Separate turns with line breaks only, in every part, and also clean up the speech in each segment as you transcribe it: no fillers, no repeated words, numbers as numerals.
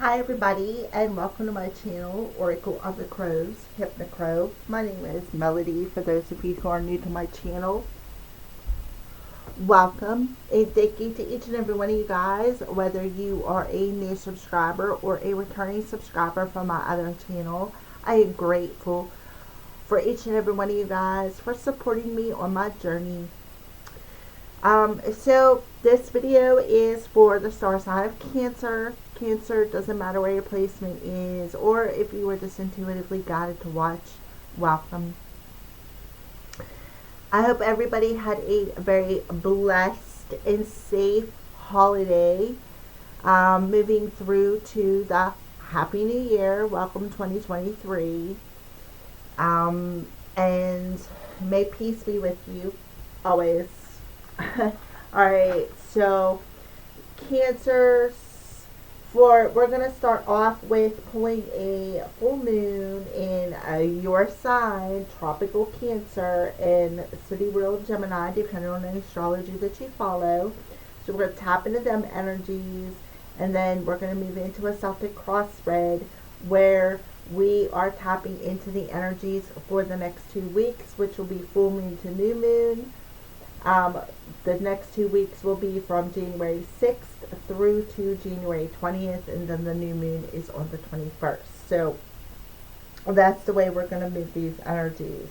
Hi everybody and welcome to my channel, Oracle of the Crows, Hypnocrow. My name is Melody for those of you who are new to my channel. Welcome and thank you to each and every one of you guys, whether you are a new subscriber or a returning subscriber from my other channel. I am grateful for each and every one of you guys for supporting me on my journey. So this video is for the star sign of Cancer. Cancer, doesn't matter where your placement is, or if you were just intuitively guided to watch, welcome. I hope everybody had a very blessed and safe holiday. Moving through to the Happy New Year. Welcome 2023. And may peace be with you always. Alright, so Cancers, we're going to start off with pulling a full moon in your sign, tropical Cancer, and sidereal Gemini, depending on the astrology that you follow. So we're going to tap into them energies, and then we're going to move into a Celtic cross spread where we are tapping into the energies for the next 2 weeks, which will be full moon to new moon. The next 2 weeks will be from January 6th through to January 20th, and then the new moon is on the 21st. So that's the way we're going to move these energies.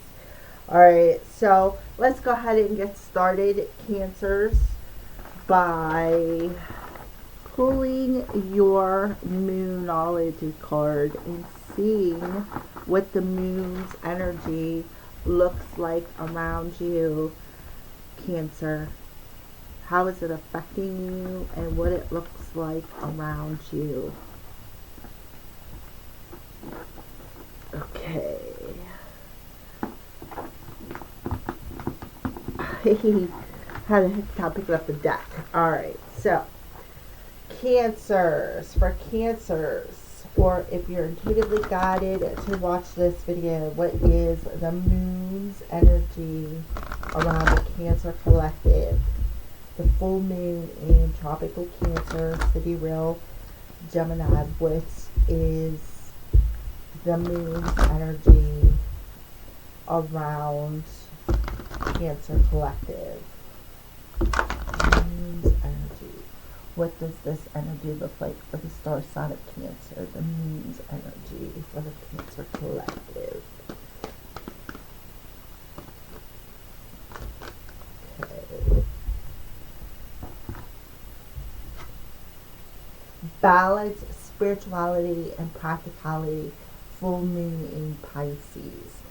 Alright, so let's go ahead and get started, Cancers, by pulling your Moonology card and seeing what the moon's energy looks like around you, Cancer. How is it affecting you and what it looks like around you? Okay. How the heck can I pick up the deck? Alright, so Cancers, for Cancers, or if you're intuitively guided to watch this video, what is the moon's energy around the Cancer collective? The full moon in tropical Cancer, sidereal Gemini, which is the moon's energy around Cancer collective. Moon's energy. What does this energy look like for the star sign of Cancer? The moon's energy for the Cancer collective. Balance, spirituality, and practicality. Full moon in Pisces.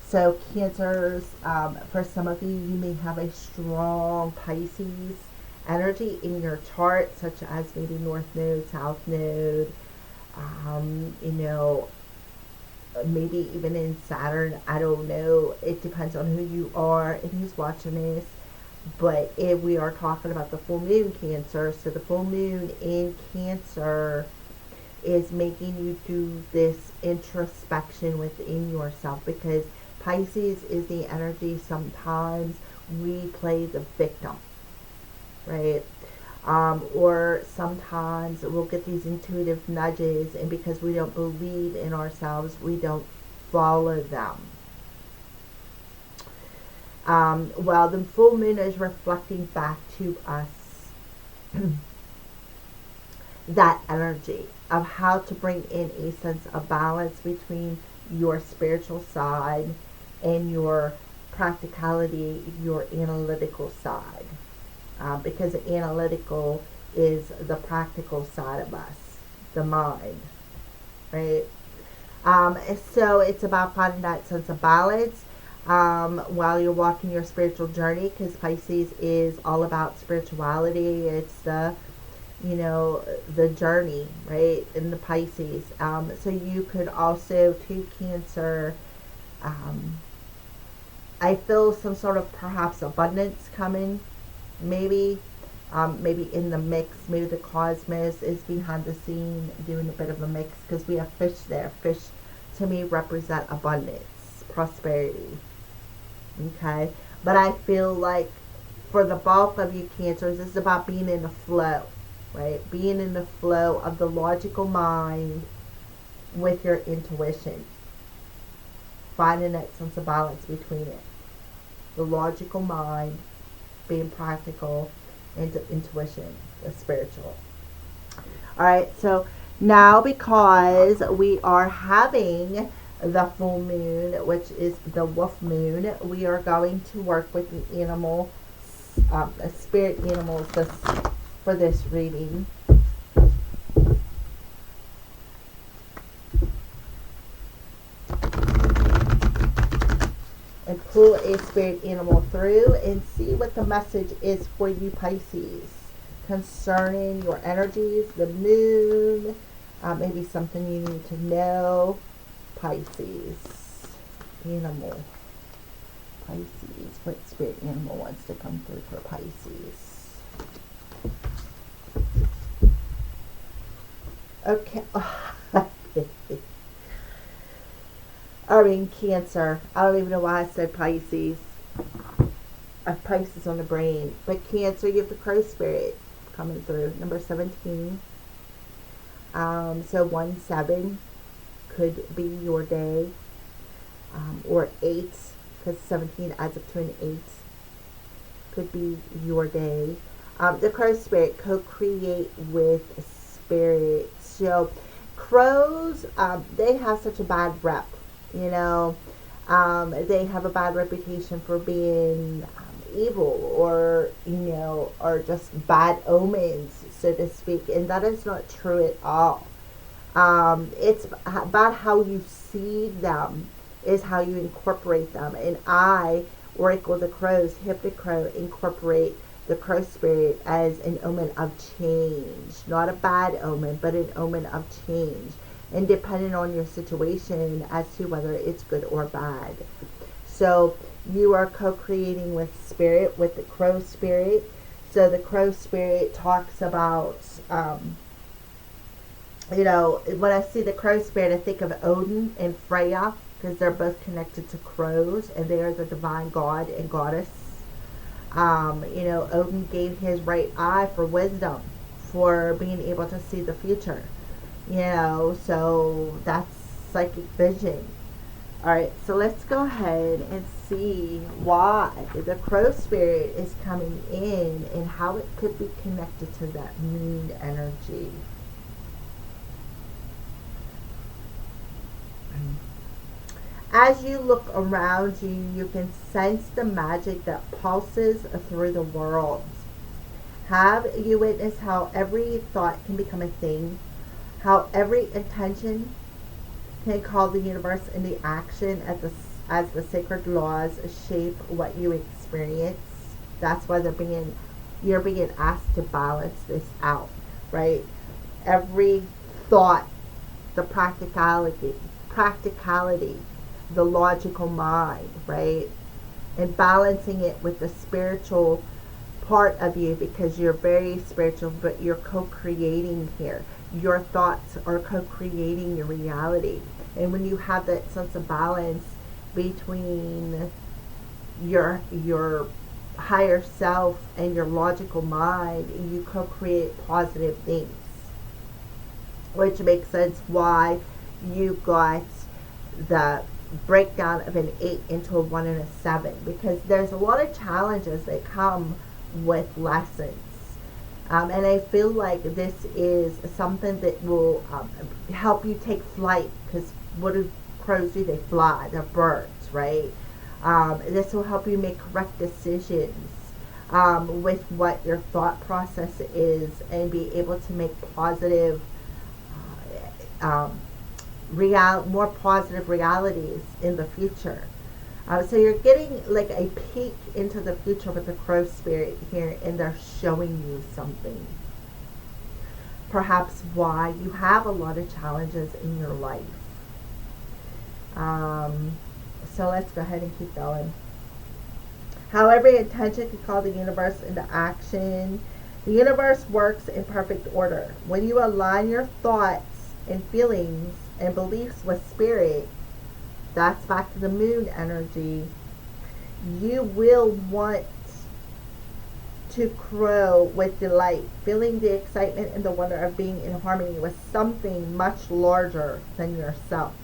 So Cancers, for some of you, you may have a strong Pisces energy in your chart, such as maybe North Node, South Node, maybe even in Saturn. I don't know. It depends on who you are and who's watching this. But if we are talking about the full moon, Cancer, so the full moon in Cancer is making you do this introspection within yourself, because Pisces is the energy sometimes we play the victim, right? Or sometimes we'll get these intuitive nudges, and because we don't believe in ourselves, we don't follow them. Well, the full moon is reflecting back to us that energy of how to bring in a sense of balance between your spiritual side and your practicality, your analytical side. Because the analytical is the practical side of us, the mind, right? So it's about finding that sense of balance while you're walking your spiritual journey, because Pisces is all about spirituality. It's the journey, right, in the Pisces. So you could also, to Cancer, I feel some sort of perhaps abundance coming, maybe in the mix. Maybe the cosmos is behind the scene doing a bit of a mix, because we have fish there. Fish to me represent abundance, prosperity. Okay, but I feel like for the bulk of you Cancers, this is about being in the flow. right? Being in the flow of the logical mind with your intuition. Finding that sense of balance between it. The logical mind being practical, and the intuition, the spiritual. Alright, so now because we are having the full moon, which is the wolf moon, we are going to work with the animal, spirit animals for this reading. And pull a spirit animal through and see what the message is for you, Pisces, concerning your energies, the moon, maybe something you need to know. Pisces animal. Pisces, what spirit animal wants to come through for Pisces? Okay. Cancer. I don't even know why I said Pisces. Pisces on the brain. But Cancer, you have the crow spirit coming through. Number 17. So 1-7 could be your day. Or 8, because 17 adds up to an 8. Could be your day. The crow spirit, co-create with spirit. So crows, they have such a bad rep. You know, they have a bad reputation for being evil, or, you know, or just bad omens, so to speak. And that is not true at all. It's about how you see them is how you incorporate them. And I, Oracle the Crows, Hypnocrow, incorporate the crow spirit as an omen of change. Not a bad omen, but an omen of change. And depending on your situation as to whether it's good or bad. So you are co-creating with spirit, with the crow spirit. So the crow spirit talks about, you know, when I see the crow spirit, I think of Odin and Freya, because they're both connected to crows, and they are the divine god and goddess. You know, Odin gave his right eye for wisdom, for being able to see the future. You know, so that's psychic vision. Alright, so let's go ahead and see why the crow spirit is coming in and how it could be connected to that moon energy. As you look around you, you can sense the magic that pulses through the world. Have you witnessed how every thought can become a thing? How every intention can call the universe into action as the sacred laws shape what you experience. That's why you're being asked to balance this out, right? Every thought, the practicality, the logical mind, right? And balancing it with the spiritual part of you, because you're very spiritual, but you're co-creating here. Your thoughts are co-creating your reality. And when you have that sense of balance between your higher self and your logical mind, you co-create positive things. Which makes sense why you got the breakdown of an 8 into a 1 and a 7. Because there's a lot of challenges that come with lessons. And I feel like this is something that will help you take flight, because what do crows do? They fly. They're birds, right? This will help you make correct decisions with what your thought process is, and be able to make positive, more positive realities in the future. So you're getting like a peek into the future with the crow spirit here, and they're showing you something. Perhaps why you have a lot of challenges in your life. So let's go ahead and keep going. How every intention can call the universe into action. The universe works in perfect order. When you align your thoughts and feelings and beliefs with spirit, that's back to the moon energy, you will want to grow with delight, feeling the excitement and the wonder of being in harmony with something much larger than yourself.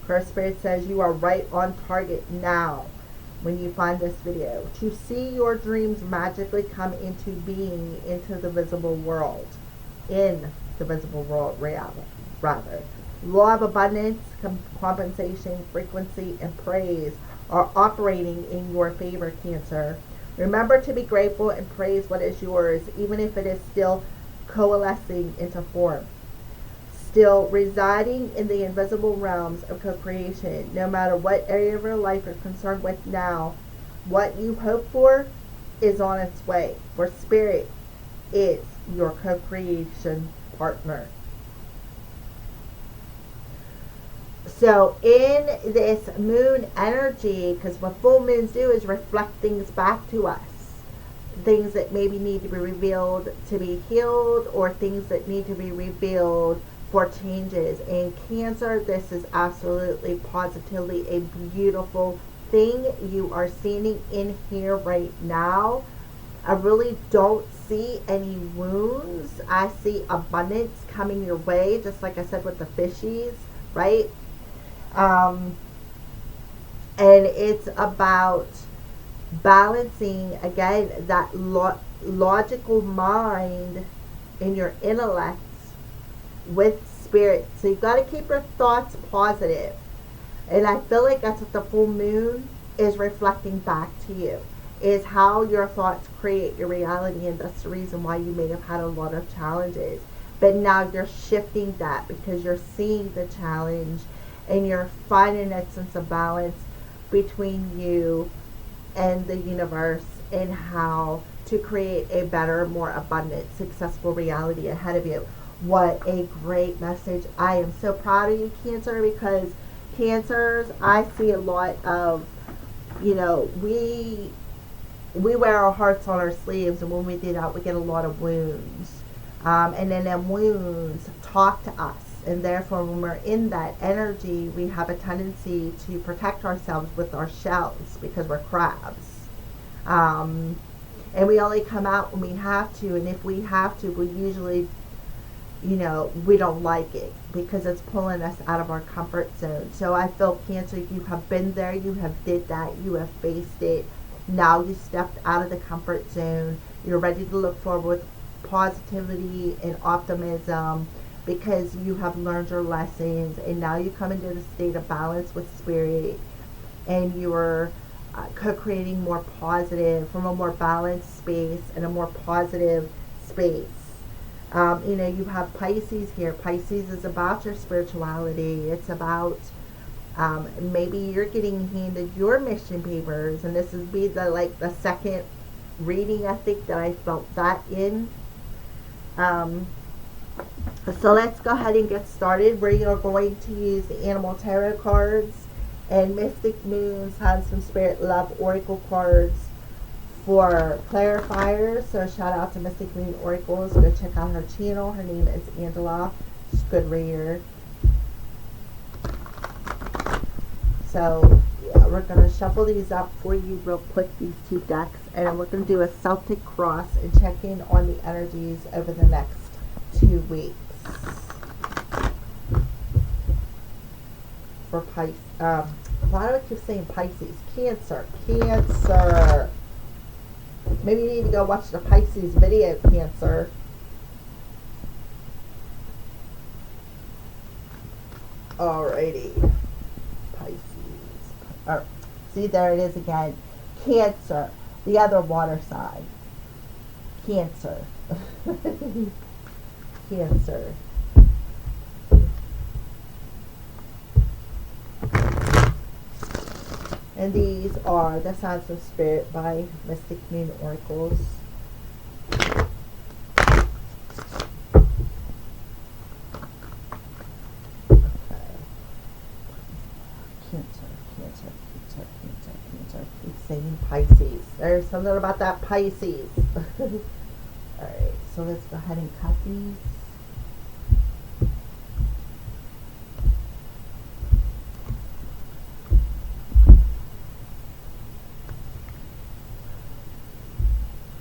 Her Spirit says you are right on target now when you find this video to see your dreams magically come into being into the visible world, in the visible world reality, rather. Law of abundance, compensation, frequency, and praise are operating in your favor, Cancer. Remember to be grateful and praise what is yours, even if it is still coalescing into form. Still residing in the invisible realms of co-creation. No matter what area of your life you're concerned with now, what you hope for is on its way. For Spirit is your co-creation partner. So in this moon energy, because what full moons do is reflect things back to us. Things that maybe need to be revealed to be healed, or things that need to be revealed for changes. In Cancer, this is absolutely positively a beautiful thing you are standing in here right now. I really don't see any wounds. I see abundance coming your way, just like I said with the fishies, right? And it's about balancing, again, that logical mind in your intellect with Spirit. So you've got to keep your thoughts positive. And I feel like that's what the full moon is reflecting back to you, is how your thoughts create your reality. And that's the reason why you may have had a lot of challenges. But now you're shifting that because you're seeing the challenge and you're finding that sense of balance between you and the universe, and how to create a better, more abundant, successful reality ahead of you. What a great message. I am so proud of you, Cancer, because Cancers, I see a lot of, we wear our hearts on our sleeves, and when we do that, we get a lot of wounds. And then them wounds talk to us. And therefore, when we're in that energy, we have a tendency to protect ourselves with our shells because we're crabs. And we only come out when we have to. And if we have to, we usually, we don't like it because it's pulling us out of our comfort zone. So I feel, Cancer, you have been there. You have did that. You have faced it. Now you stepped out of the comfort zone. You're ready to look forward with positivity and optimism, because you have learned your lessons, and now you come into the state of balance with Spirit, and you are co-creating more positive, from a more balanced space and a more positive space. You have Pisces here. Pisces is about your spirituality. It's about maybe you're getting handed your mission papers, and this is the second reading, I think, that I felt that in. So let's go ahead and get started. We are going to use the Animal Tarot cards and Mystic Moon, Signs from Spirit, Love Oracle cards for clarifiers. So shout out to Mystic Moon Oracles. Go check out her channel. Her name is Angela. She's a good reader. So yeah, we're going to shuffle these up for you real quick, these two decks. And we're going to do a Celtic cross and check in on the energies over the next 2 weeks. For Pisces, why do I keep saying Pisces? Cancer. Maybe you need to go watch the Pisces video, Cancer. Alrighty. Pisces. Alright. See, there it is again. Cancer. The other water sign. Cancer. Cancer. And these are the Signs from Spirit by Mystic Moon Oracles. Cancer. Keep saying Pisces. There's something about that Pisces. Alright, so let's go ahead and cut these.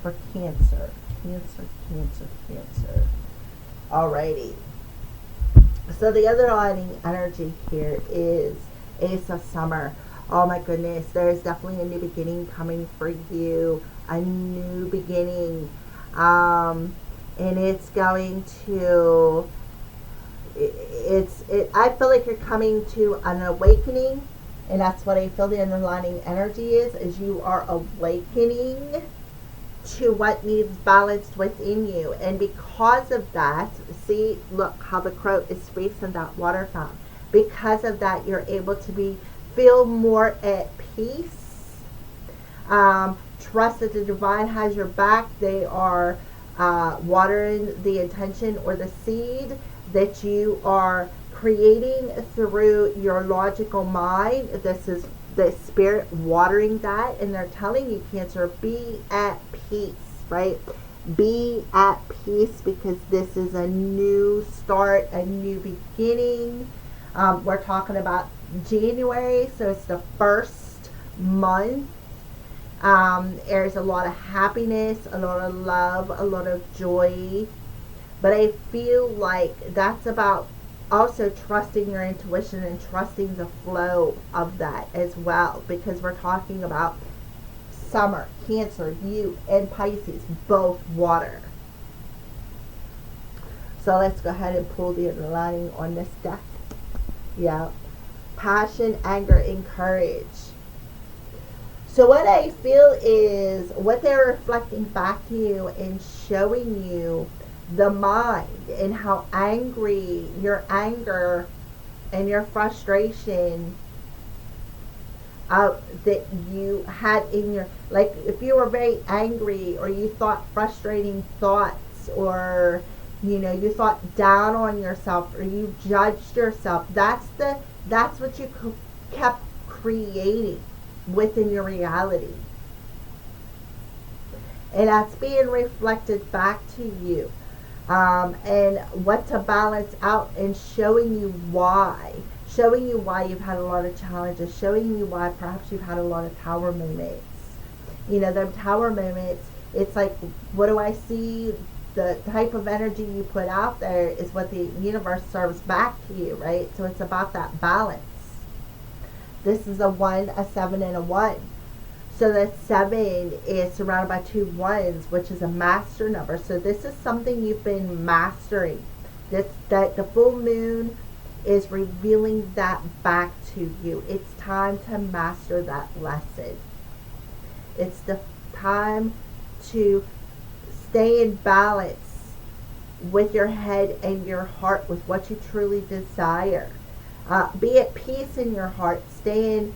for Cancer. Cancer. Alrighty. So the underlining energy here is Ace of Summer. Oh my goodness, there is definitely a new beginning coming for you. A new beginning. And it's going to, I feel like you're coming to an awakening. And that's what I feel the underlining energy is you are awakening to what needs balanced within you. And because of that, see, look how the crow is facing that water fountain. Because of that, you're able to feel more at peace. Trust that the divine has your back. They are watering the intention or the seed that you are creating through your logical mind. This is the spirit watering that, and they're telling you, Cancer, be at peace, right? Be at peace, because this is a new start, a new beginning. We're talking about January, so it's the first month. There's a lot of happiness, a lot of love, a lot of joy, but I feel like that's about also trusting your intuition and trusting the flow of that as well, because we're talking about summer, Cancer, you and Pisces, both water. So let's go ahead and pull the underlining on this deck. Yeah. Passion, anger, and courage. So what I feel is what they're reflecting back to you and showing you the mind and how angry, your anger and your frustration that you had in your, like if you were very angry or you thought frustrating thoughts, or you thought down on yourself, or you judged yourself, that's what you kept creating within your reality, and that's being reflected back to you. And what to balance out, and showing you why you've had a lot of challenges, showing you why perhaps you've had a lot of tower moments. The tower moments, it's like, what do I see? The type of energy you put out there is what the universe serves back to you, right? So it's about that balance. This is a 1, a 7, and a 1. So the 7 is surrounded by 2 1s, which is a master number. So this is something you've been mastering. That the full moon is revealing that back to you. It's time to master that lesson. It's the time to stay in balance with your head and your heart, with what you truly desire. Be at peace in your heart. Stay in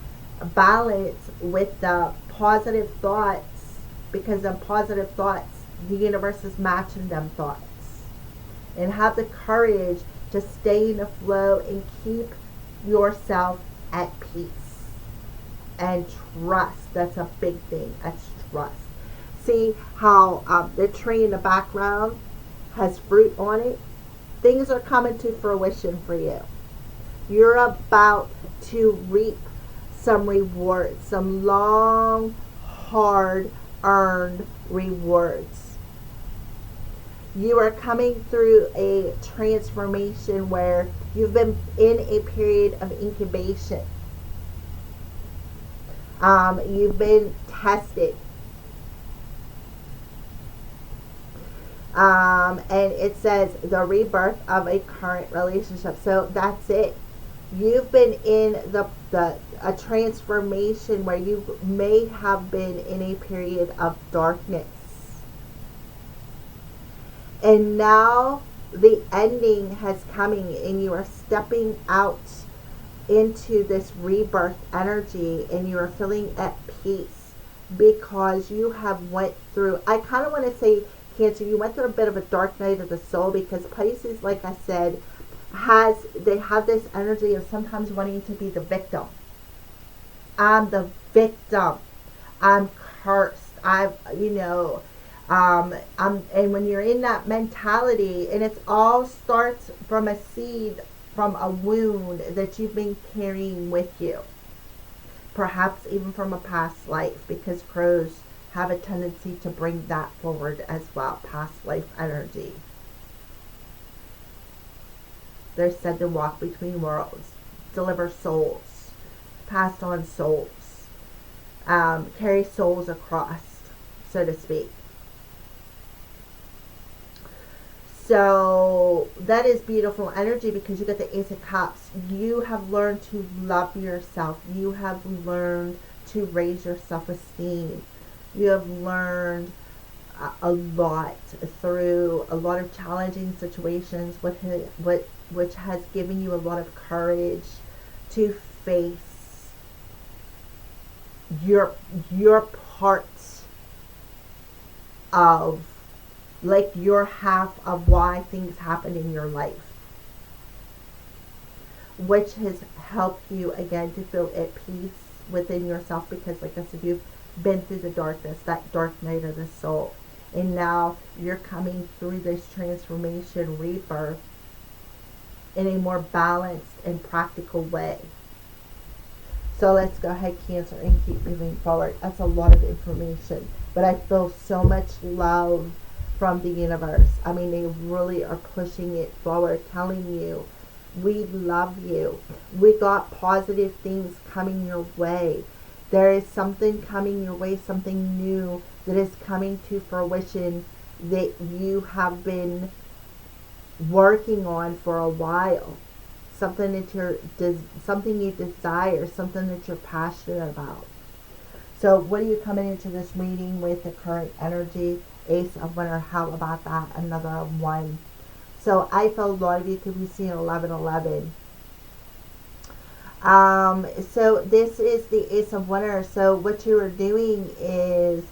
balance with the positive thoughts, because the positive thoughts, the universe is matching them thoughts. And have the courage to stay in the flow and keep yourself at peace. And trust. That's a big thing. That's trust. See how the tree in the background has fruit on it? Things are coming to fruition for you. You're about to reap some rewards, some long, hard earned rewards. You are coming through a transformation where you've been in a period of incubation. You've been tested. And it says the rebirth of a current relationship. So that's it. You've been in a transformation where you may have been in a period of darkness. And now the ending has coming, and you are stepping out into this rebirth energy, and you are feeling at peace because you have went through, I kind of want to say, Cancer, you went through a bit of a dark night of the soul, because Pisces, like I said, they have this energy of sometimes wanting to be the victim. I'm the victim. I'm cursed. And when you're in that mentality, and it all starts from a seed, from a wound that you've been carrying with you, perhaps even from a past life, because crows have a tendency to bring that forward as well. Past life energy. They're said to walk between worlds, deliver souls, passed on souls, carry souls across, so to speak. So that is beautiful energy because you get the Ace of Cups. You have learned to love yourself. You have learned to raise your self-esteem. You have learned a lot through a lot of challenging situations, which has given you a lot of courage to face your part of, like, your half of why things happen in your life, which has helped you again to feel at peace within yourself, because like I said, you've been through the darkness, that dark night of the soul, and now you're coming through this transformation, rebirth, in a more balanced and practical way. So let's go ahead, Cancer, and keep moving forward. That's a lot of information, but I feel so much love from the universe. I mean, they really are pushing it forward, telling you, we love you. We got positive things coming your way. There is something coming your way, something new that is coming to fruition that you have been working on for a while. Something that something you desire, something that you're passionate about. So what are you coming into this reading with? The current energy, Ace of Winter. How about that? Another one. So I feel a lot of you could be seeing 1111. So this is the Ace of Winter. So what you are doing is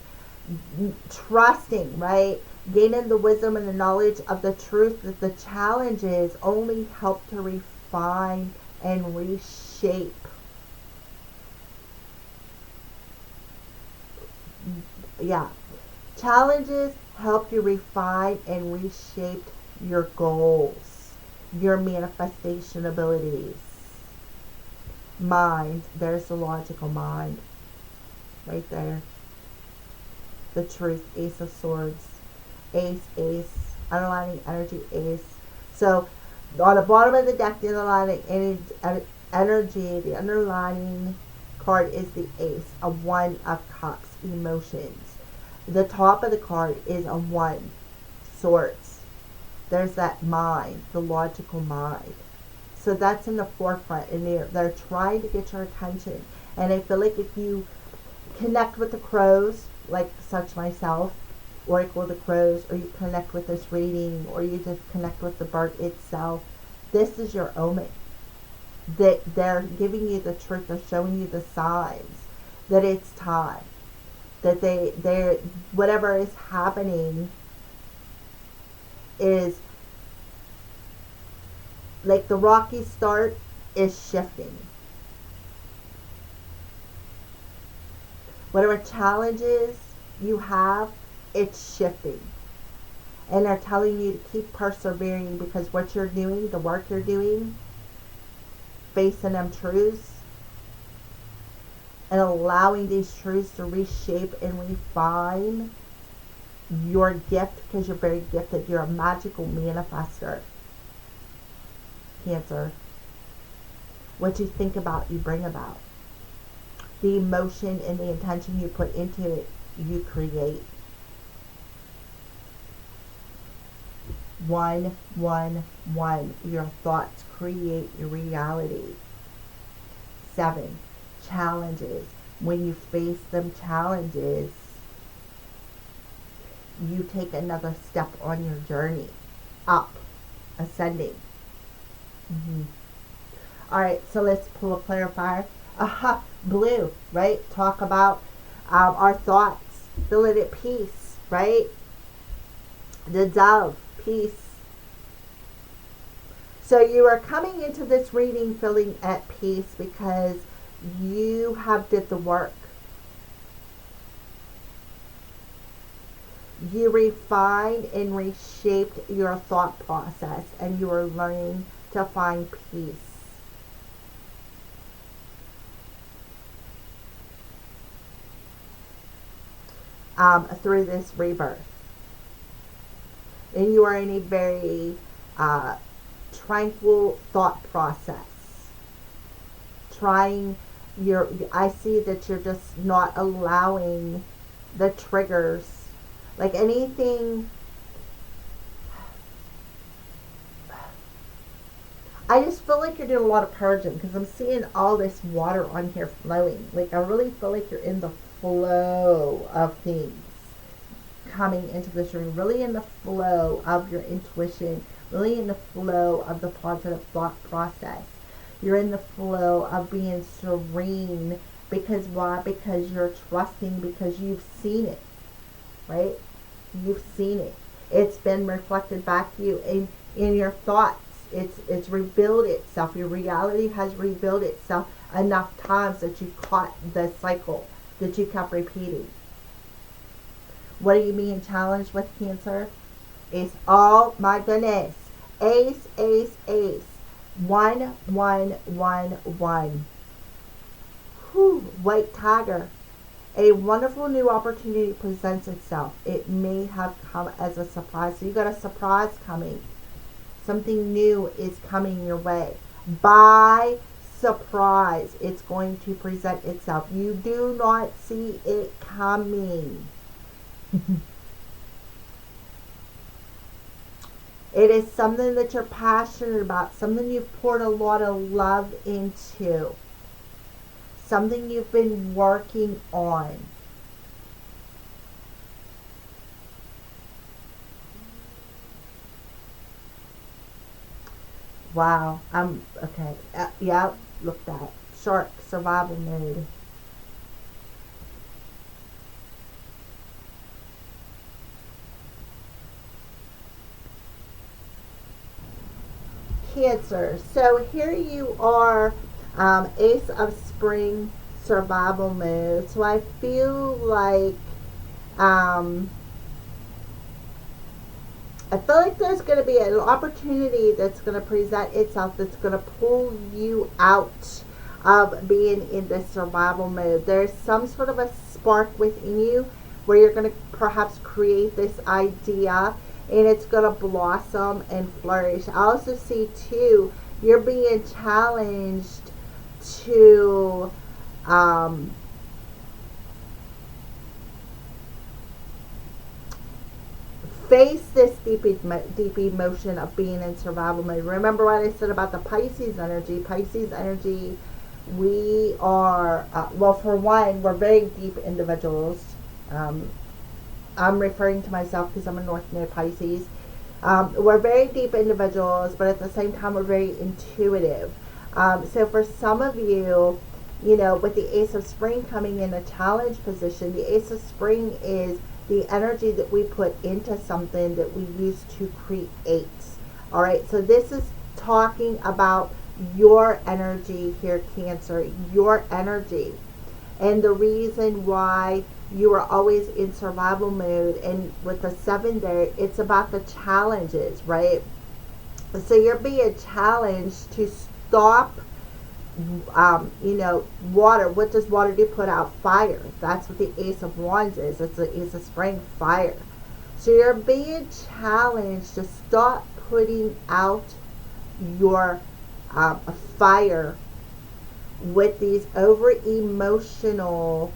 trusting, right? Gaining the wisdom and the knowledge of the truth that the challenges only help to refine and reshape challenges help you refine and reshape your goals, your manifestation abilities. Mind, there's the logical mind right there. The truth, Ace of Swords, Ace, underlining energy, Ace. So on the bottom of the deck, the underlining energy, the underlining card is the Ace, a One of Cups, emotions. The top of the card is a One, Swords. There's that mind, the logical mind. So that's in the forefront, and they're trying to get your attention. And I feel like if you connect with the crows, like such myself, Oracle of the Crows, or you connect with this reading, or you just connect with the bird itself, this is your omen. That they're giving you the truth, they're showing you the signs that it's time. That they're whatever is happening is like the rocky start is shifting. Whatever challenges you have, it's shifting. And they're telling you to keep persevering, because what you're doing, the work you're doing, facing them truths, and allowing these truths to reshape and refine your gift, because you're very gifted. You're a magical manifester, Cancer. What you think about, you bring about. The emotion and the intention you put into it, you create. 1, 1, 1. Your thoughts create your reality. 7. Challenges. When you face them challenges, you take another step on your journey. Up. Ascending. Alright, so let's pull a clarifier. Blue, right? Talk about our thoughts. Feel it at peace, right? The dove, peace. So you are coming into this reading feeling at peace because you have did the work. You refined and reshaped your thought process, and you are learning to find peace. through this rebirth. And you are in a very tranquil thought process. I see that you're just not allowing the triggers, like anything. I just feel like you're doing a lot of purging because I'm seeing all this water on here flowing. Like I really feel like you're in the flow of things coming into this room, really in the flow of your intuition, really in the flow of the positive thought process. You're in the flow of being serene. Because why? Because you're trusting, because you've seen it, right? You've seen it. It's been reflected back to you in your thoughts. It's rebuilt itself. Your reality has rebuilt itself enough times that you caught the cycle that you kept repeating. What are you being challenged with, Cancer? It's, oh my goodness. Ace, ace, ace. 1, 1, 1, 1. Whew, white tiger. A wonderful new opportunity presents itself. It may have come as a surprise. So you got a surprise coming. Something new is coming your way. By surprise, it's going to present itself. You do not see it coming. It is something that you're passionate about, something you've poured a lot of love into, something you've been working on. Wow. Okay. Yeah, look that. Shark survival mode. Cancer. So here you are, Ace of Spring survival mode. So I feel like there's going to be an opportunity that's going to present itself that's going to pull you out of being in this survival mode. There's some sort of a spark within you where you're going to perhaps create this idea and it's going to blossom and flourish. I also see too, you're being challenged to face this deep emotion of being in survival mode. Remember what I said about the Pisces energy? Pisces energy, we are, well, for one, we're very deep individuals. I'm referring to myself because I'm a North Node Pisces. We're very deep individuals, but at the same time, we're very intuitive. So for some of you, you know, with the Ace of Spring coming in a challenge position, the Ace of Spring is the energy that we put into something that we use to create. All right, so this is talking about your energy here, Cancer, your energy. And the reason why you are always in survival mode, and with the 7 there, it's about the challenges, right? So you're being challenged to stop, you know, water. What does water do? Put out fire. That's what the Ace of Wands is. It's the Ace of Spring, fire. So you're being challenged to stop putting out your fire with these over emotional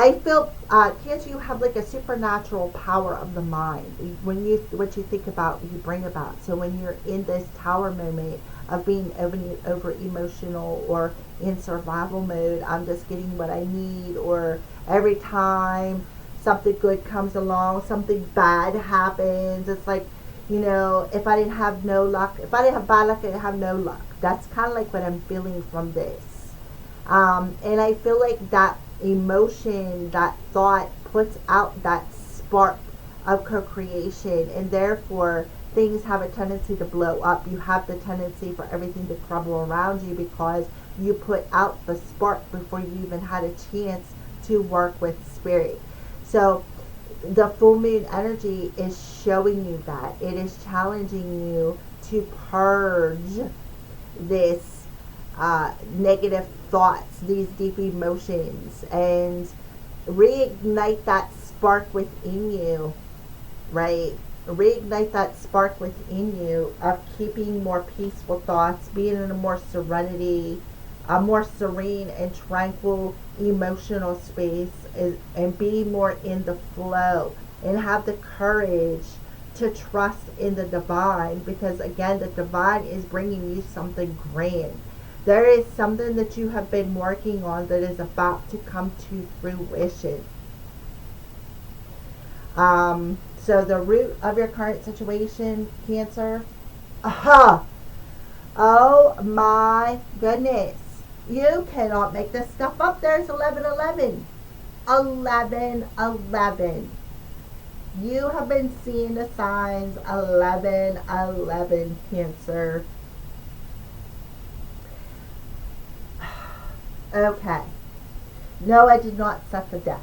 I feel, Cancer, you have like a supernatural power of the mind. When you, what you think about, you bring about. So when you're in this tower moment of being over emotional or in survival mode, I'm just getting what I need, or every time something good comes along, something bad happens, it's like, you know, if I didn't have no luck, if I didn't have bad luck, I didn't have no luck. That's kind of like what I'm feeling from this. And I feel like that emotion, that thought puts out that spark of co-creation, and therefore things have a tendency to blow up. You have the tendency for everything to crumble around you because you put out the spark before you even had a chance to work with spirit. So the full moon energy is showing you that. It is challenging you to purge this negative thoughts, these deep emotions, and reignite that spark within you, right? Reignite that spark within you of keeping more peaceful thoughts, being in a more serenity, a more serene and tranquil emotional space, and be more in the flow, and have the courage to trust in the divine, because again, the divine is bringing you something grand. There is something that you have been working on that is about to come to fruition. So the root of your current situation, Cancer. Aha! Oh my goodness. You cannot make this stuff up. There's 1111. 1111. You have been seeing the signs 1111, Cancer. Okay. No, I did not set the deck.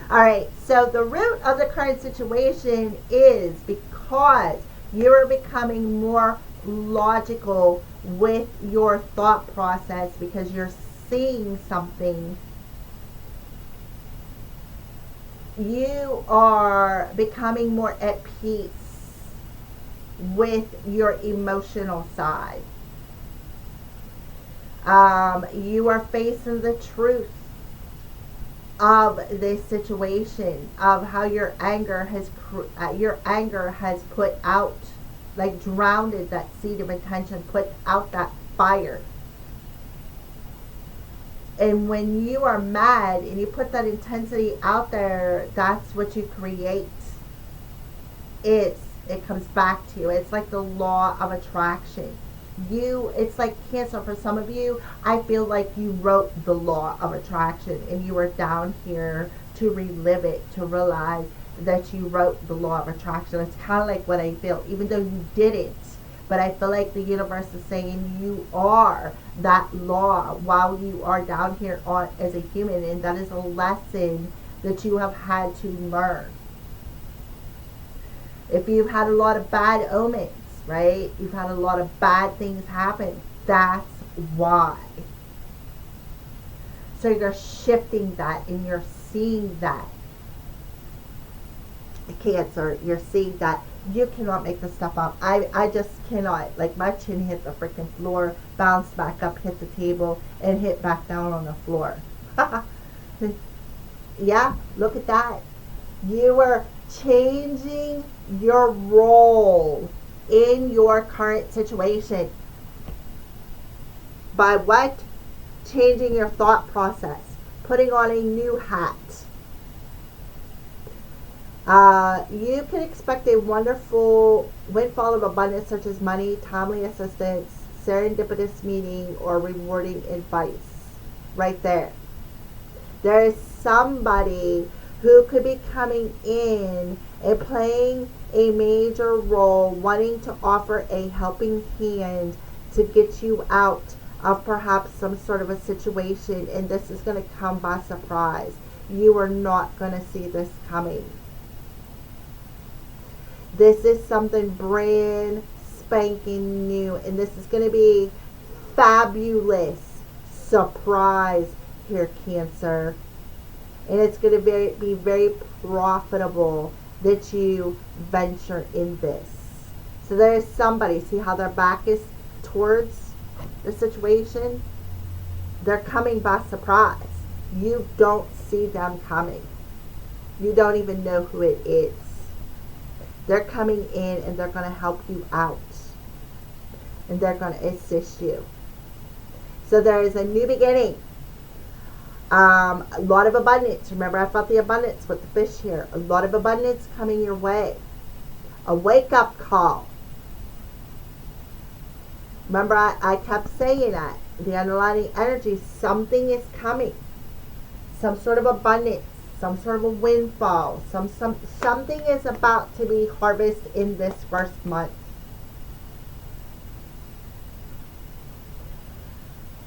Alright, so the root of the current situation is because you're becoming more logical with your thought process, because you're seeing something. You are becoming more at peace with your emotional side. You are facing the truth of this situation, of how your anger has put out, like drowned that seed of intention, put out that fire. And when you are mad and you put that intensity out there, that's what you create. It comes back to you. It's like the law of attraction. It's like Cancer. For some of you, I feel like you wrote the law of attraction and you are down here to relive it, to realize that you wrote the law of attraction. It's kind of like what I feel, even though you didn't. But I feel like the universe is saying you are that law while you are down here as a human, and that is a lesson that you have had to learn. If you've had a lot of bad omens, right? You've had a lot of bad things happen. That's why. So you're shifting that and you're seeing that. Cancer, you're seeing that you cannot make this stuff up. I just cannot. Like, my chin hit the freaking floor, bounced back up, hit the table, and hit back down on the floor. Yeah, look at that. You are changing your role in your current situation. By what? Changing your thought process. Putting on a new hat. You can expect a wonderful windfall of abundance, such as money, timely assistance, serendipitous meeting, or rewarding advice. Right there. There is somebody who could be coming in and playing a major role, wanting to offer a helping hand to get you out of perhaps some sort of a situation, and this is going to come by surprise. You are not going to see this coming. This is something brand spanking new, and this is going to be fabulous surprise here, Cancer. And it's going to be very profitable that you venture in this. So there is somebody, see how their back is towards the situation? They're coming by surprise. You don't see them coming. You don't even know who it is. They're coming in and they're going to help you out. And they're going to assist you. So there is a new beginning. A lot of abundance. Remember, I felt the abundance with the fish here. A lot of abundance coming your way. A wake-up call. Remember, I kept saying that. The underlying energy, something is coming. Some sort of abundance. Some sort of a windfall. Something is about to be harvested in this first month.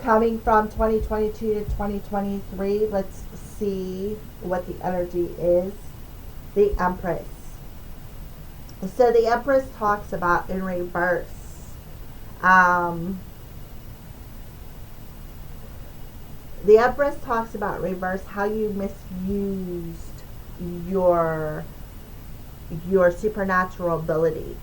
Coming from 2022 to 2023, let's see what the energy is. The Empress. So the Empress talks about in reverse. The Empress talks about reverse, how you misused your supernatural ability.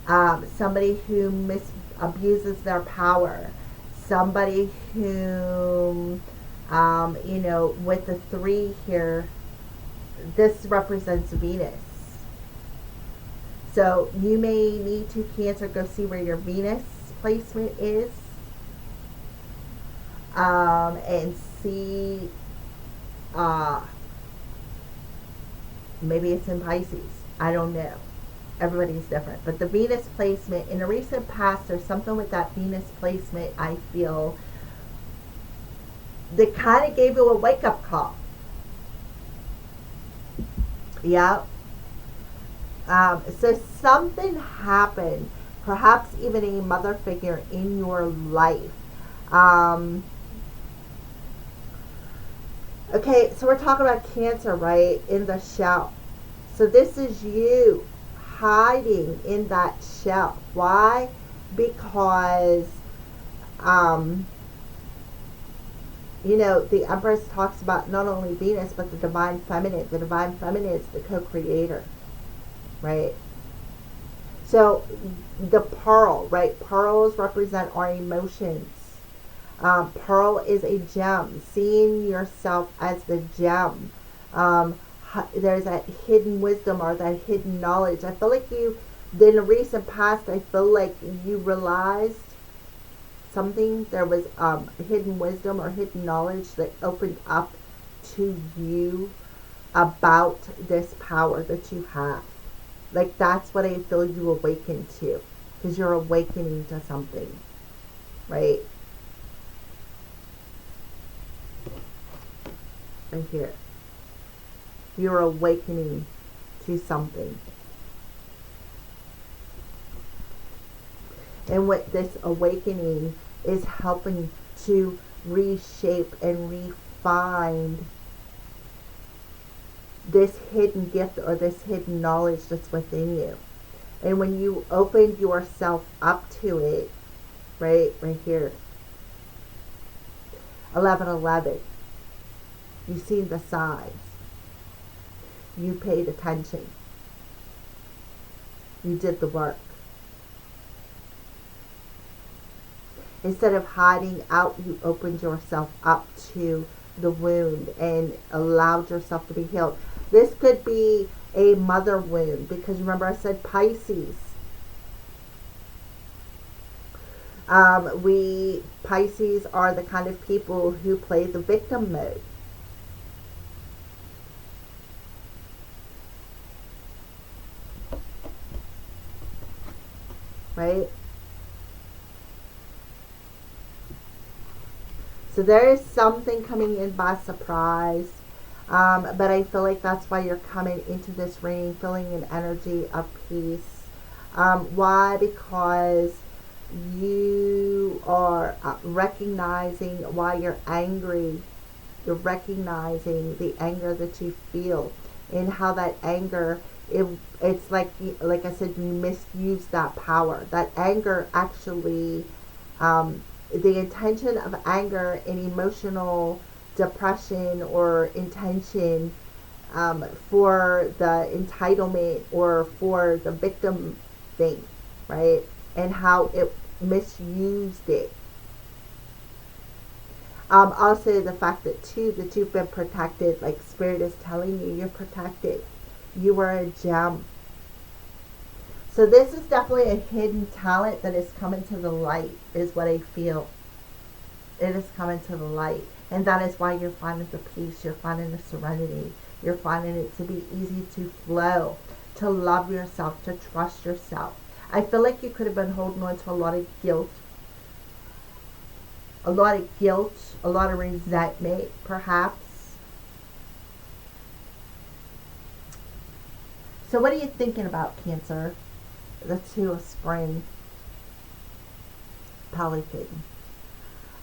Somebody who abuses their power. Somebody who, with the 3 here, this represents Venus. So you may need to, Cancer, go see where your Venus placement is, and see, maybe it's in Pisces. I don't know. Everybody's different. But the Venus placement, in the recent past, there's something with that Venus placement, I feel, that kind of gave you a wake-up call. Yeah. So something happened, perhaps even a mother figure in your life. Okay, so we're talking about Cancer, right? In the shell. So this is you hiding in that shell. Why? Because, the Empress talks about not only Venus, but the Divine Feminine. The Divine Feminine is the co-creator, right? So the pearl, right? Pearls represent our emotions. Pearl is a gem. Seeing yourself as the gem. There's that hidden wisdom or that hidden knowledge. I feel like in the recent past, I feel like you realized something. There was hidden wisdom or hidden knowledge that opened up to you about this power that you have. Like, that's what I feel you awaken to, because you're awakening to something, right? Right here. You're awakening to something. And what this awakening is helping to reshape and refine this hidden gift or this hidden knowledge that's within you. And when you open yourself up to it, right here, 1111, you see the signs. You paid attention. You did the work. Instead of hiding out, you opened yourself up to the wound and allowed yourself to be healed. This could be a mother wound, because remember I said Pisces. Pisces are the kind of people who play the victim mode. Right? So there is something coming in by surprise. But I feel like that's why you're coming into this reading, feeling an energy of peace. Why? Because you are recognizing why you're angry. You're recognizing the anger that you feel, and how that anger, it's like I said, you misuse that power. That anger actually, the intention of anger and emotional depression or intention, for the entitlement or for the victim thing, right? And how it misused it. Also the fact that you've been protected, like Spirit is telling you, you're protected. You are a gem. So this is definitely a hidden talent that is coming to the light, is what I feel. It is coming to the light. And that is why you're finding the peace, you're finding the serenity, you're finding it to be easy to flow, to love yourself, to trust yourself. I feel like you could have been holding on to a lot of guilt, a lot of resentment, perhaps. So what are you thinking about, Cancer? The Two of Spring, Pelican.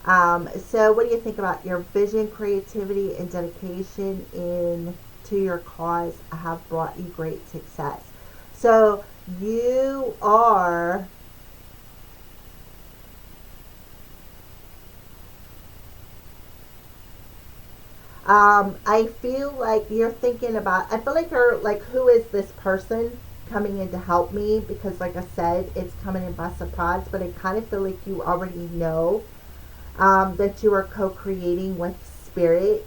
So what do you think about your vision, creativity, and dedication to your cause have brought you great success? So you are I feel like you're thinking about, I feel like you're like, who is this person coming in to help me? Because, like I said, it's coming in by surprise, but I kind of feel like you already know that you are co creating with spirit.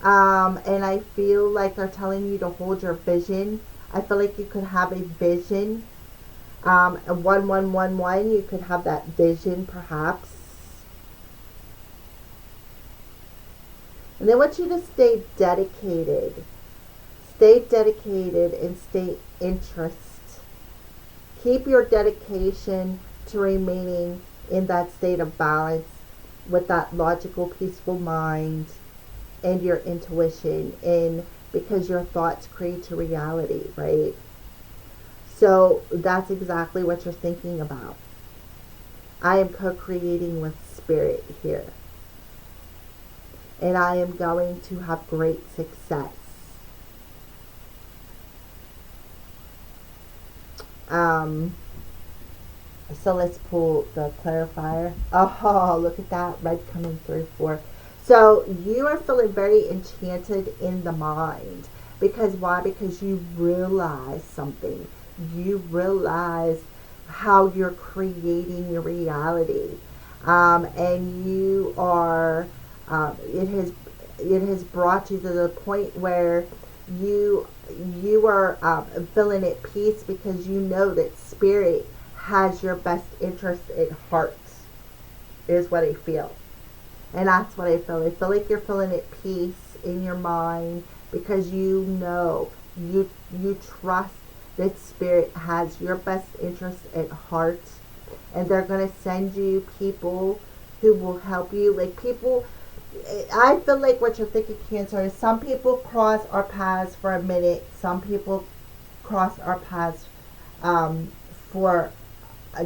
And I feel like they're telling you to hold your vision. I feel like you could have a vision. A 1111, you could have that vision perhaps. And they want you to stay dedicated. Stay dedicated and stay interest. Keep your dedication to remaining in that state of balance with that logical, peaceful mind and your intuition, and because your thoughts create your reality, right? So that's exactly what you're thinking about. I am co-creating with spirit here, and I am going to have great success. So let's pull the clarifier. Oh, look at that red coming through for. So you are feeling very enchanted in the mind. Because why? Because you realize something. You realize how you're creating your reality. And you are, it has brought you to the point where you are feeling at peace because you know that spirit has your best interest at heart, is what I feel. And that's what I feel. I feel like you're feeling at peace in your mind because you know, you trust that spirit has your best interest at heart, and they're going to send you people who will help you. Like people, I feel like what you're thinking, Cancer, is some people cross our paths for a minute. Some people cross our paths for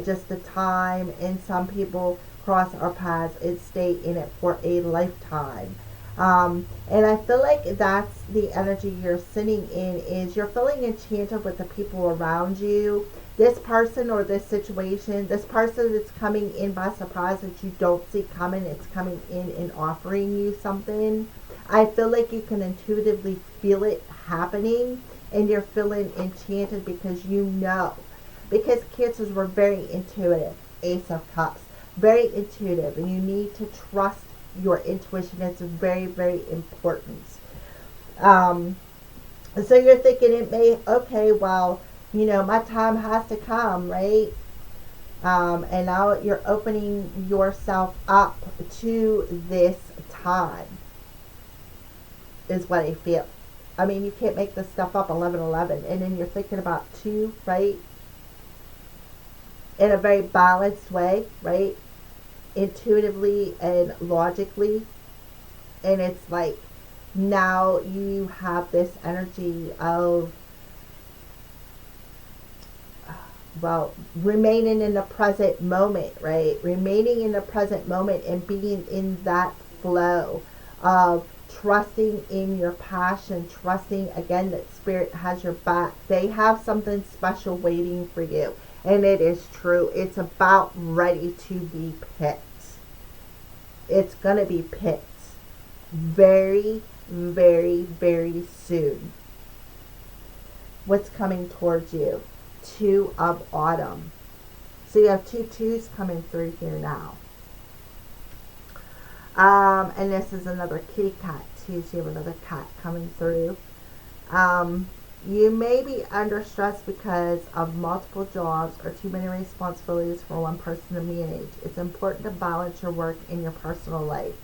just a time, and some people cross our paths and stay in it for a lifetime. And I feel like that's the energy you're sitting in, is you're feeling enchanted with the people around you. This person or this situation, this person that's coming in by surprise that you don't see coming, it's coming in and offering you something. I feel like you can intuitively feel it happening, and you're feeling enchanted because you know. Because Cancers were very intuitive. Ace of Cups. Very intuitive. And you need to trust your intuition. It's very, very important. So you're thinking it may, okay, well, you know, my time has to come, right? And now you're opening yourself up to this time, is what I feel. I mean, you can't make this stuff up, 11:11. And then you're thinking about two, right? In a very balanced way, right? Intuitively and logically. And it's like now you have this energy of, well, remaining in the present moment, right? Remaining in the present moment and being in that flow of trusting in your passion, trusting again that spirit has your back. They have something special waiting for you. And it is true. It's about ready to be picked. It's going to be picked very, very, very soon. What's coming towards you? Two of Autumn. So you have two twos coming through here now. And this is another kitty cat too. So you have another cat coming through. You may be under stress because of multiple jobs or too many responsibilities for one person to manage. It's important to balance your work and your personal life.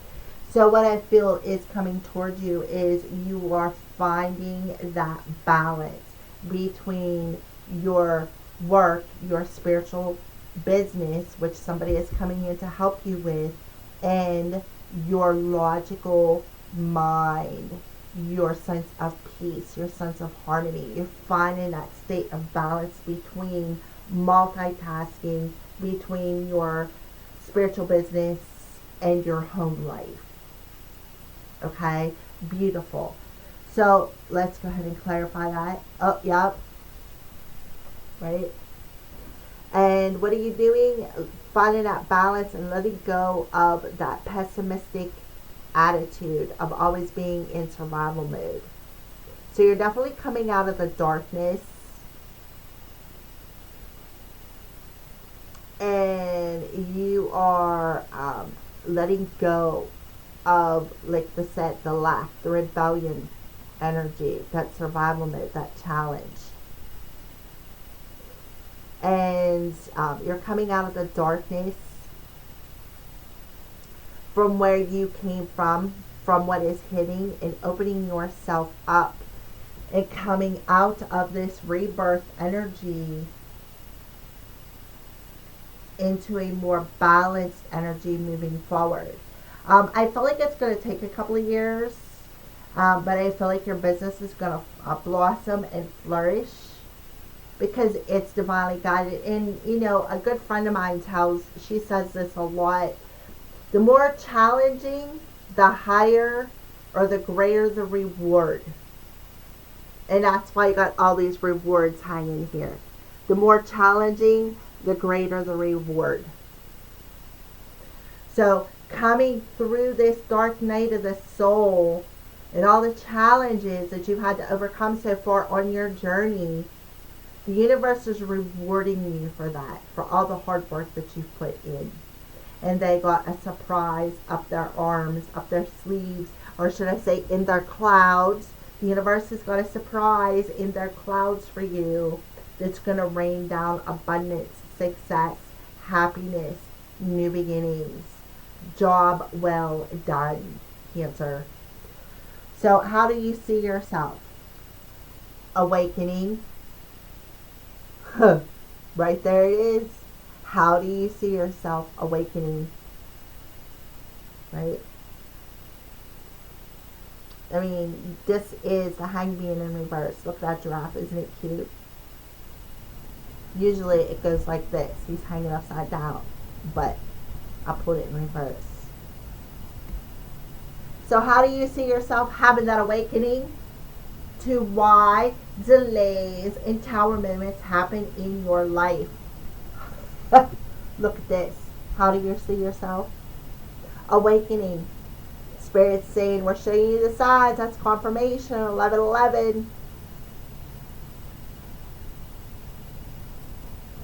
So what I feel is coming towards you is you are finding that balance between your work, your spiritual business, which somebody is coming in to help you with, and your logical mind, your sense of peace, your sense of harmony. You're finding that state of balance between multitasking, between your spiritual business and your home life. Okay? Beautiful. So let's go ahead and clarify that. Oh, yep. Right? And what are you doing? Finding that balance and letting go of that pessimistic attitude of always being in survival mode. So you're definitely coming out of the darkness, and you are letting go of, like the set, the lack, the rebellion energy, that survival mode, that challenge. And you're coming out of the darkness from where you came from what is hitting, and opening yourself up and coming out of this rebirth energy into a more balanced energy moving forward. I feel like it's going to take a couple of years, but I feel like your business is going to blossom and flourish because it's divinely guided. And, you know, a good friend of mine she says this a lot: the more challenging, the higher or the greater the reward. And that's why you got all these rewards hanging here. The more challenging, the greater the reward. So coming through this dark night of the soul and all the challenges that you've had to overcome so far on your journey, the universe is rewarding you for that, for all the hard work that you've put in. And they got a surprise up their arms, up their sleeves, or should I say in their clouds. The universe has got a surprise in their clouds for you that's going to rain down abundance, success, happiness, new beginnings. Job well done, Cancer. So how do you see yourself? Awakening. Right there it is. How do you see yourself awakening? Right? I mean, this is the Hanged Man in reverse. Look at that giraffe. Isn't it cute? Usually it goes like this. He's hanging upside down. But I put it in reverse. So how do you see yourself having that awakening to why delays and tower moments happen in your life? Look at this. How do you see yourself? Awakening. Spirit's saying, we're showing you the signs. That's confirmation. 11:11.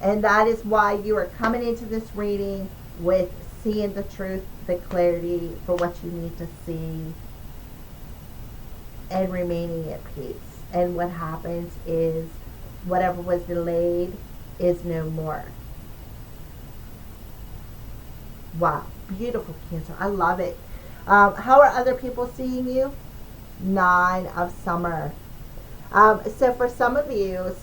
And that is why you are coming into this reading with seeing the truth, the clarity for what you need to see, and remaining at peace. And what happens is whatever was delayed is no more. Wow. Beautiful, Cancer. I love it. How are other people seeing you? 9 of Summer. So for some of you,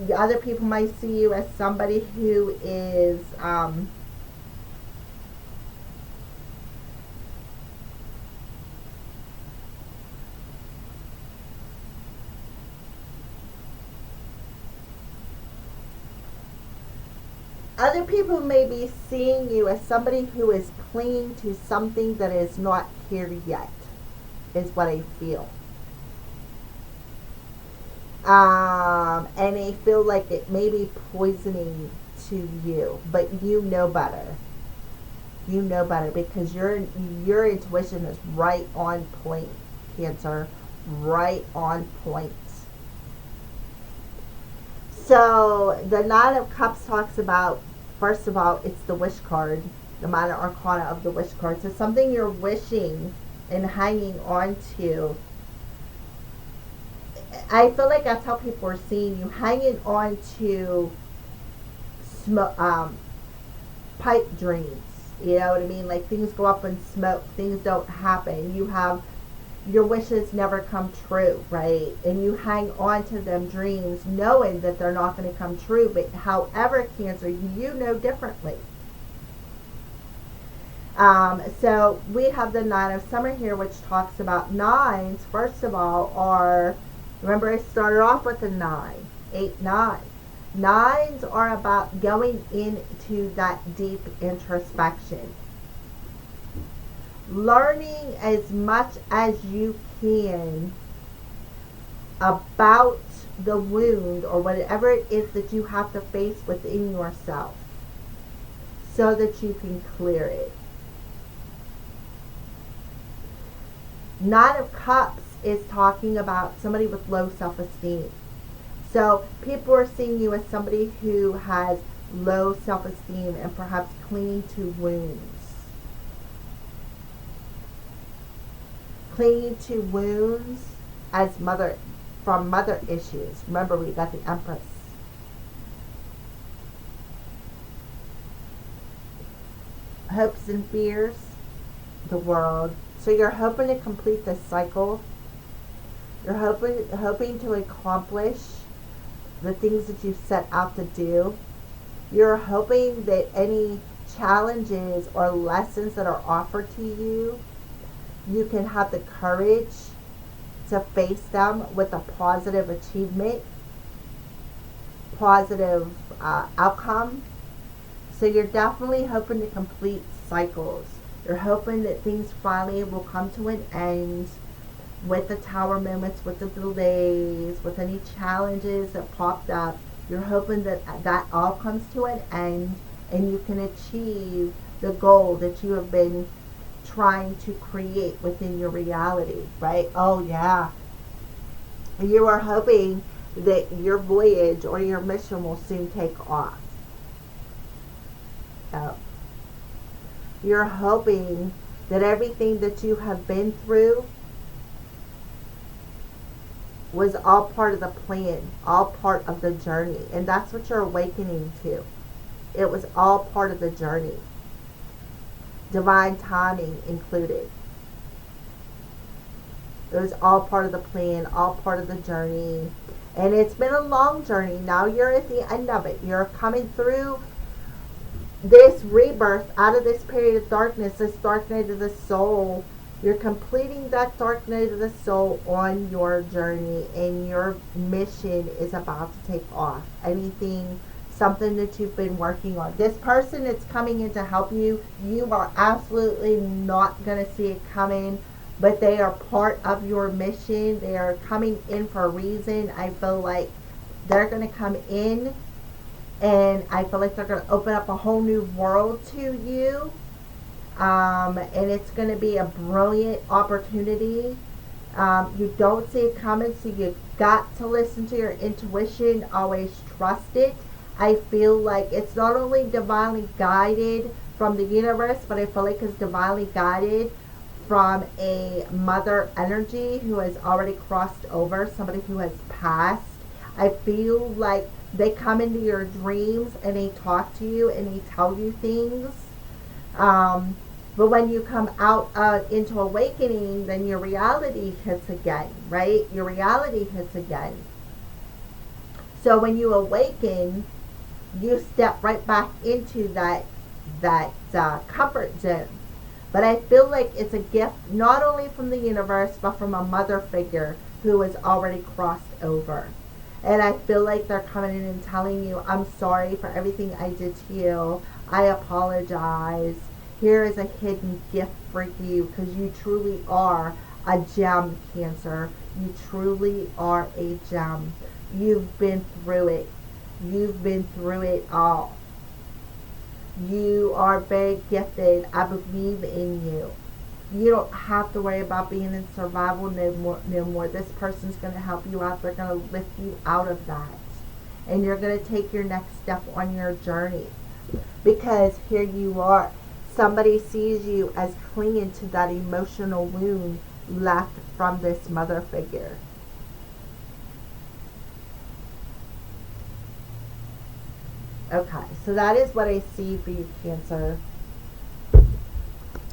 the other people might see you as somebody who is other people may be seeing you as somebody who is clinging to something that is not here yet, is what I feel. And they feel like it may be poisoning to you, but you know better. You know better because your intuition is right on point, Cancer. Right on point. So the Nine of Cups talks about, first of all, it's the wish card, the minor arcana of the wish card. So something you're wishing and hanging on to. I feel like that's how people are seeing you, hanging on to pipe dreams. You know what I mean? Like things go up in smoke, things don't happen. Your wishes never come true, right? And you hang on to them dreams knowing that they're not going to come true. But however, Cancer, you know differently. So we have the Nine of Summer here, which talks about nines. First of all, remember I started off with a 9, 8, 9. Nines are about going into that deep introspection. Learning as much as you can about the wound or whatever it is that you have to face within yourself so that you can clear it. Nine of Cups is talking about somebody with low self-esteem. So people are seeing you as somebody who has low self-esteem and perhaps clinging to wounds. Clinging to wounds as from mother issues. Remember, we got the Empress. Hopes and fears, the World. So you're hoping to complete this cycle. You're hoping to accomplish the things that you set out to do. You're hoping that any challenges or lessons that are offered to you, you can have the courage to face them with a positive achievement, positive outcome. So you're definitely hoping to complete cycles. You're hoping that things finally will come to an end with the Tower moments, with the delays, with any challenges that popped up. You're hoping that that all comes to an end and you can achieve the goal that you have been trying to create within your reality, right? Oh yeah. You are hoping that your voyage or your mission will soon take off. Oh. You're hoping that everything that you have been through was all part of the plan, all part of the journey. And that's what you're awakening to. It was all part of the journey. Divine timing included. It was all part of the plan, all part of the journey. And it's been a long journey. Now you're at the end of it. You're coming through this rebirth out of this period of darkness, this dark night of the soul. You're completing that dark night of the soul on your journey, and your mission is about to take off. Something that you've been working on. This person that's coming in to help you, you are absolutely not going to see it coming, but they are part of your mission. They are coming in for a reason. I feel like they're going to come in, and I feel like they're going to open up a whole new world to you. And it's going to be a brilliant opportunity. You don't see it coming, so you've got to listen to your intuition. Always trust it. I feel like it's not only divinely guided from the universe, but I feel like it's divinely guided from a mother energy who has already crossed over, somebody who has passed. I feel like they come into your dreams and they talk to you and they tell you things. But when you come out into awakening, then your reality hits again, right? Your reality hits again. So when you awaken, you step right back into that comfort zone. But I feel like it's a gift not only from the universe, but from a mother figure who has already crossed over. And I feel like they're coming in and telling you, I'm sorry for everything I did to you. I apologize. Here is a hidden gift for you, because you truly are a gem, Cancer. You truly are a gem. You've been through it. You've been through it all. You are very gifted. I believe in you. You don't have to worry about being in survival no more. This person's going to help you out. They're going to lift you out of that. And you're going to take your next step on your journey. Because here you are. Somebody sees you as clinging to that emotional wound left from this mother figure. Okay, so that is what I see for you, Cancer.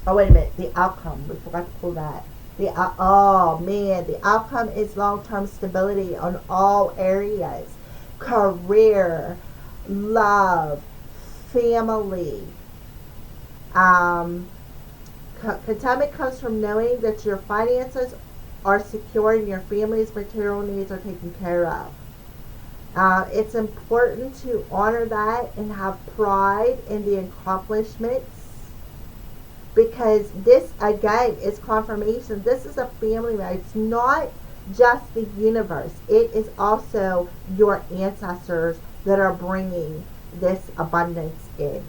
Oh, wait a minute. The outcome. We forgot to pull that. The outcome is long-term stability on all areas. Career, love, family. Contentment comes from knowing that your finances are secure and your family's material needs are taken care of. It's important to honor that and have pride in the accomplishments, because this, again, is confirmation. This is a family marriage. It's not just the universe. It is also your ancestors that are bringing this abundance in.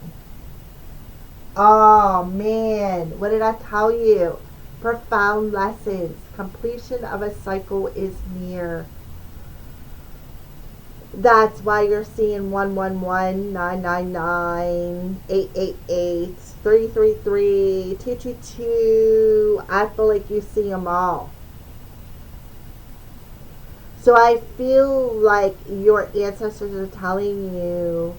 Oh, man. What did I tell you? Profound lessons. Completion of a cycle is near. That's why you're seeing 111, 999, 888, 333, 222. I feel like you see them all. So I feel like your ancestors are telling you,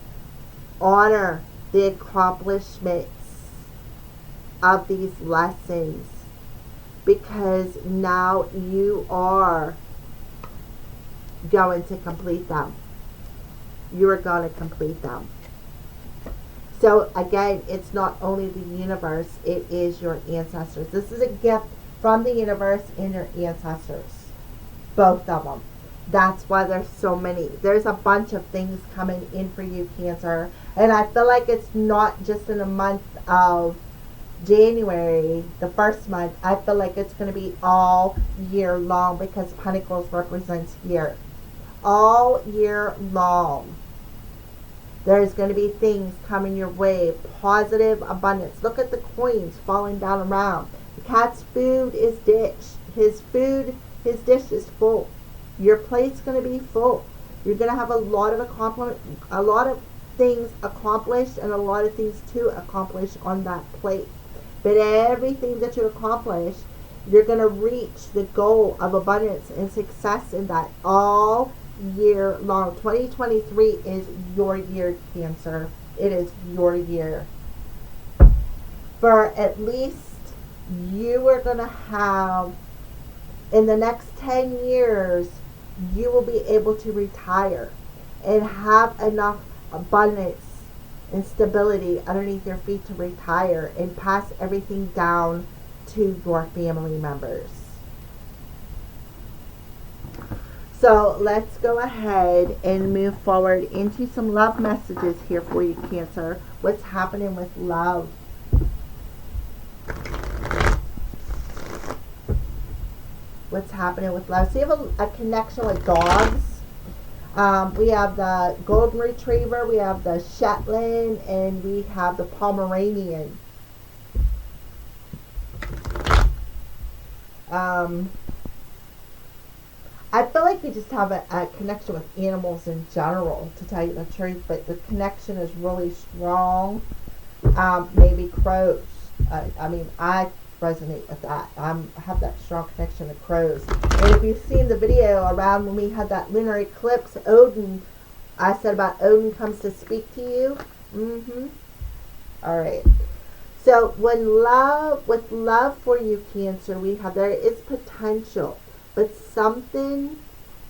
honor the accomplishments of these lessons, because now you are going to complete them. You are going to complete them. So again, it's not only the universe, it is your ancestors. This is a gift from the universe and your ancestors. Both of them. That's why there's so many. There's a bunch of things coming in for you, Cancer. And I feel like it's not just in a month of January, the first month. I feel like it's going to be all year long, because Pentacles represents year. All year long. There's going to be things coming your way. Positive abundance. Look at the coins falling down around. The cat's food is dished. His dish is full. Your plate's going to be full. You're going to have a lot of things accomplished, and a lot of things to accomplish on that plate. But everything that you accomplish, you're going to reach the goal of abundance and success in that all year long. 2023 is your year, Cancer. It is your year. For at least you are going to have, in the next 10 years, you will be able to retire and have enough abundance and stability underneath your feet to retire and pass everything down to your family members. So let's go ahead and move forward into some love messages here for you, Cancer. What's happening with love? What's happening with love? So you have a connection with dogs. We have the Golden Retriever, we have the Shetland, and we have the Pomeranian. I feel like you just have a connection with animals in general, to tell you the truth, but the connection is really strong. Maybe crows. I resonate with that. I have that strong connection to crows. And if you've seen the video around when we had that lunar eclipse, Odin, I said about Odin comes to speak to you. Alright. So with love for you, Cancer, there is potential, but something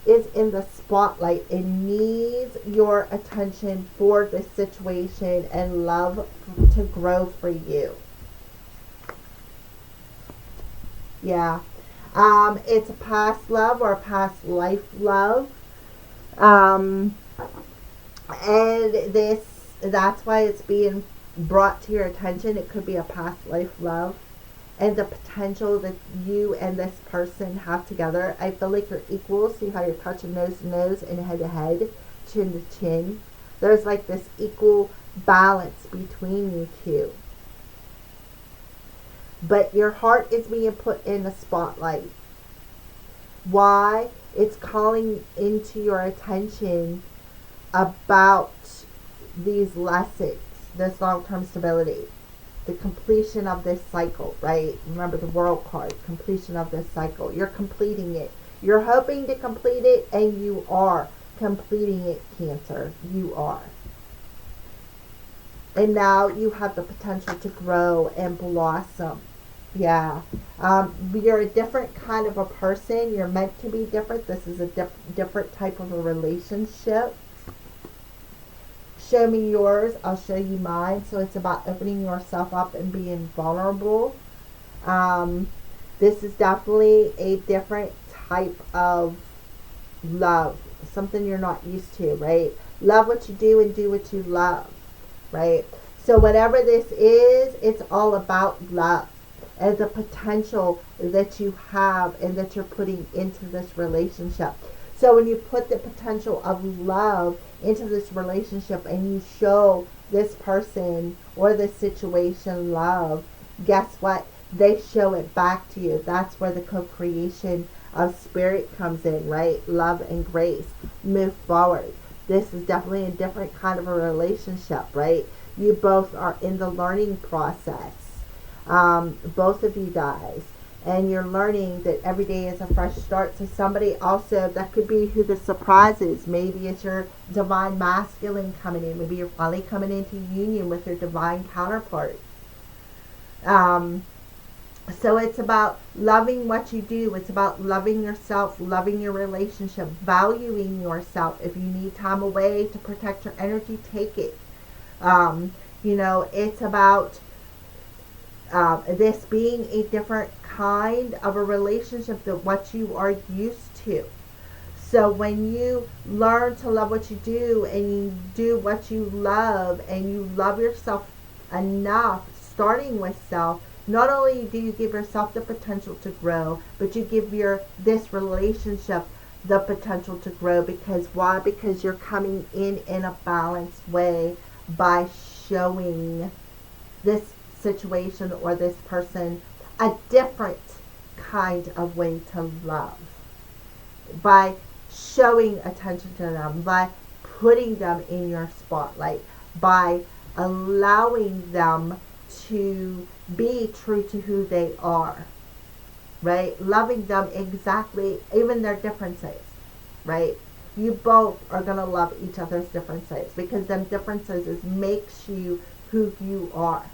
is in the spotlight and needs your attention for this situation and love to grow for you. Yeah. It's a past love or a past life love. And that's why it's being brought to your attention. It could be a past life love. And the potential that you and this person have together. I feel like you're equal. See how you're touching nose to nose and head to head, chin to chin. There's like this equal balance between you two. But your heart is being put in the spotlight. Why? It's calling into your attention about these lessons, this long-term stability, the completion of this cycle, right? Remember the World card, completion of this cycle. You're completing it. You're hoping to complete it, and you are completing it, Cancer. You are. And now you have the potential to grow and blossom. Yeah. You're a different kind of a person. You're meant to be different. This is a different type of a relationship. Show me yours, I'll show you mine. So it's about opening yourself up and being vulnerable. This is definitely a different type of love. Something you're not used to, right? Love what you do and do what you love, right? So whatever this is, it's all about love and the potential that you have and that you're putting into this relationship. So when you put the potential of love into this relationship and you show this person or this situation love, guess what? they show it back to you. That's where the co-creation of spirit comes in, right? Love and grace. Move forward. This is definitely a different kind of a relationship, right? You both are in the learning process, both of you guys. And you're learning that every day is a fresh start. So somebody also, that could be who the surprise is. Maybe it's your divine masculine coming in. Maybe you're finally coming into union with your divine counterpart. Um, so it's about loving what you do. It's about loving yourself, loving your relationship, valuing yourself. If you need time away to protect your energy, take it. It's about this being a different kind of a relationship than what you are used to. So when you learn to love what you do and you do what you love and you love yourself enough, starting with self, not only do you give yourself the potential to grow, but you give this relationship the potential to grow. Because why? Because you're coming in a balanced way by showing this situation or this person a different kind of way to love, by showing attention to them, by putting them in your spotlight, by allowing them to be true to who they are, right? Loving them exactly, even their differences, right? You both are going to love each other's differences, because them differences makes you who you are.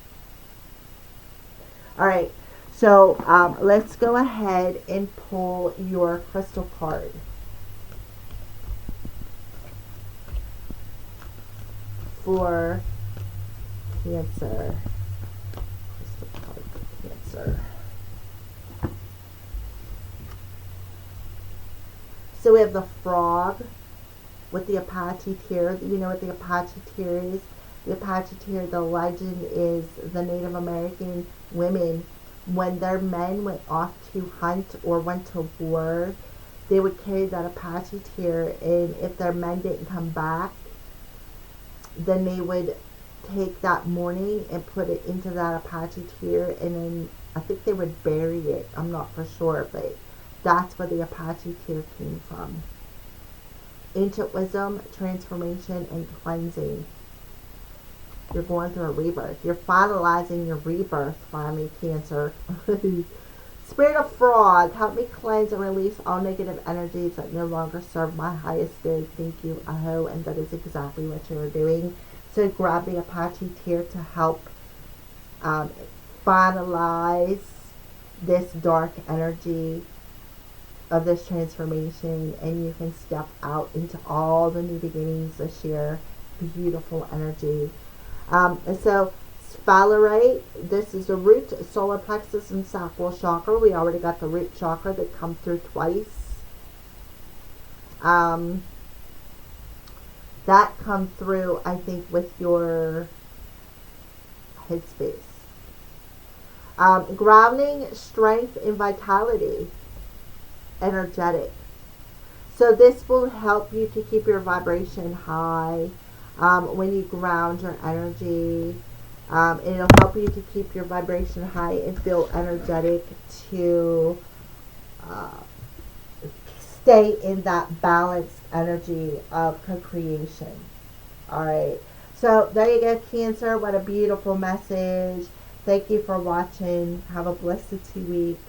All right, so let's go ahead and pull your crystal card. For Cancer. Crystal card for Cancer. So we have the frog with the Apache tear. You know what the Apache tear is? The Apache tear, the legend is the Native American women, when their men went off to hunt or went to war, they would carry that Apache tear, and if their men didn't come back, then they would take that morning and put it into that Apache tear, and then I think they would bury it. I'm not for sure, but that's where the Apache tear came from. Ancient wisdom, transformation, and cleansing. You're going through a rebirth. You're finalizing your rebirth, finally, Cancer. Spirit of frog, help me cleanse and release all negative energies that no longer serve my highest good. Thank you, Aho. And that is exactly what you're doing. So grab the Apache tear to help finalize this dark energy of this transformation, and you can step out into all the new beginnings this year. Beautiful energy. And so sphalerite, this is the root, solar plexus, and sacral chakra. We already got the root chakra that come through twice. That come through, I think, with your headspace. Grounding, strength, and vitality. Energetic. So this will help you to keep your vibration high. When you ground your energy, it'll help you to keep your vibration high and feel energetic to stay in that balanced energy of co-creation. All right. So there you go, Cancer. What a beautiful message. Thank you for watching. Have a blessed 2 weeks.